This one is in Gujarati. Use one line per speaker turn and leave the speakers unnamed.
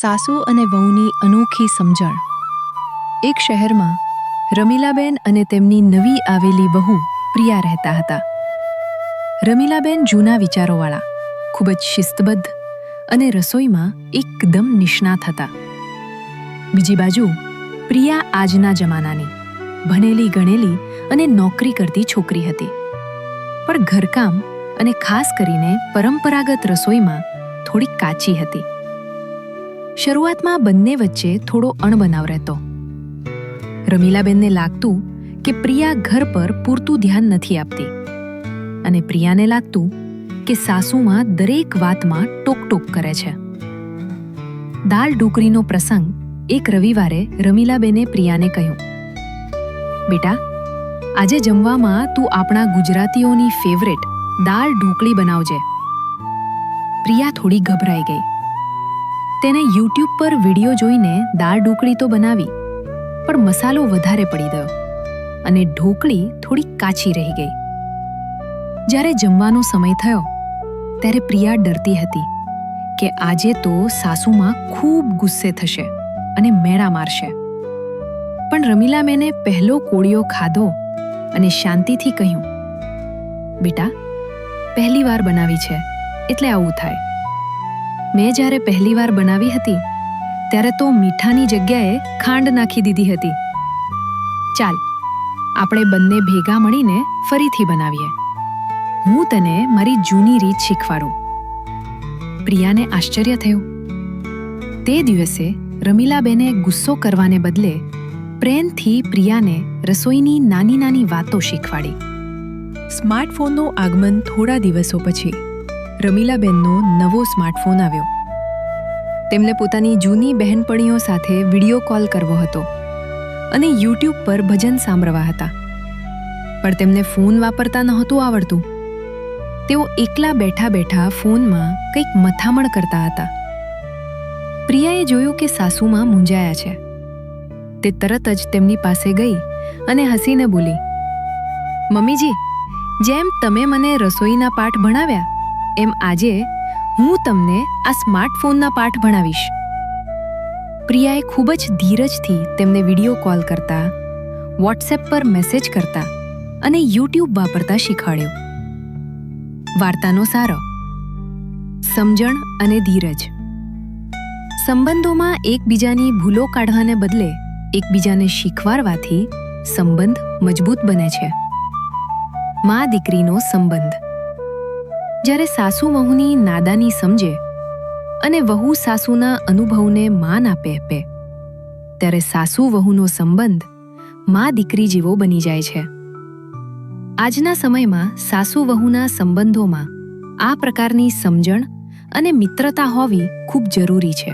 સાસુ અને વહુની અનોખી સમજણ. એક શહેરમાં રમીલાબેન અને તેમની નવી આવેલી વહુ પ્રિયા રહેતા હતા. રમીલાબેન જૂના વિચારોવાળા, ખૂબ જ શિસ્તબદ્ધ અને રસોઈમાં એકદમ નિષ્ણાત હતા. બીજી બાજુ પ્રિયા આજના જમાનાની, ભણેલી ગણેલી અને નોકરી કરતી છોકરી હતી. પણ ઘરકામ અને ખાસ કરીને પરંપરાગત રસોઈમાં થોડી કાચી હતી. શરૂઆતમાં બંને વચ્ચે થોડો અણબનાવ રહેતો. રમીલાબેનને લાગતું કે પ્રિયા ઘર પર પૂરતું ધ્યાન નથી આપતી અને પ્રિયાને લાગતું કે સાસુમાં દરેક વાતમાં ટોકટોક કરે છે. દાળ ઢોકળીનો પ્રસંગ એક રવિવારે રમીલાબેને પ્રિયાને કહ્યું, બેટા, આજે જમવામાં તું આપણા ગુજરાતીઓની ફેવરેટ દાળ ઢોકળી બનાવજે. પ્રિયા થોડી ગભરાઈ ગઈ. તેને યુટ્યુબ પર વિડીયો જોઈને દાળ ઢોકળી તો બનાવી, પણ મસાલો વધારે પડી ગયો અને ઢોકળી થોડી કાચી રહી ગઈ. જ્યારે જમવાનો સમય થયો ત્યારે પ્રિયા ડરતી હતી કે આજે તો સાસુમાં ખૂબ ગુસ્સે થશે અને મેણા મારશે. પણ રમીલાબેને પહેલો કોળિયો ખાધો અને શાંતિથી કહ્યું, બેટા, પહેલી વાર બનાવી છે એટલે આવું થાય. મેં જ્યારે પહેલી વાર બનાવી હતી ત્યારે તો મીઠાની જગ્યાએ ખાંડ નાખી દીધી હતી. ચાલ, આપણે બંને ભેગા મળીને ફરીથી બનાવીએ. હું તને મારી જૂની રીત શીખવાડું. પ્રિયાને આશ્ચર્ય થયું. તે દિવસે રમીલાબેને ગુસ્સો કરવાને બદલે પ્રેમથી પ્રિયાને રસોઈની નાની નાની વાતો શીખવાડી. સ્માર્ટફોનનું આગમન થોડા દિવસો પછી રમીલાબેનનો નવો સ્માર્ટફોન આવ્યો. તેમને પોતાની જૂની બહેનપણીઓ સાથે વિડીયો કોલ કરવો હતો અને યુટ્યુબ પર ભજન સાંભળવા હતા. પણ તેમને ફોન વાપરતા નહોતું આવડતું. તેઓ એકલા બેઠા બેઠા ફોનમાં કંઈક મથામણ કરતા હતા. પ્રિયાએ જોયું કે સાસુમાં મૂંઝાયા છે. તે તરત જ તેમની પાસે ગઈ અને હસીને બોલી, મમ્મીજી, જેમ તમે મને રસોઈના પાઠ ભણાવ્યા એમ આજે હું તમને આ સ્માર્ટફોનના પાઠ ભણાવીશ. પ્રિયાએ ખૂબ જ ધીરજથી તેમને વિડીયો કોલ કરતા, વોટ્સએપ પર મેસેજ કરતા અને યુટ્યુબ વાપરતા શીખવાડ્યું. વાર્તાનો સારો: સમજણ અને ધીરજ. સંબંધોમાં એકબીજાની ભૂલો કાઢવાને બદલે એકબીજાને શીખવાડવાથી સંબંધ મજબૂત બને છે. મા દીકરીનો સંબંધ. જ્યારે સાસુ વહુની નાદાની સમજે અને વહુ સાસુના અનુભવને માન આપે ત્યારે સાસુ વહુનો સંબંધ મા દીકરી જેવો બની જાય છે. આજના સમયમાં સાસુ વહુના સંબંધોમાં આ પ્રકારની સમજણ અને મિત્રતા હોવી ખૂબ જરૂરી છે.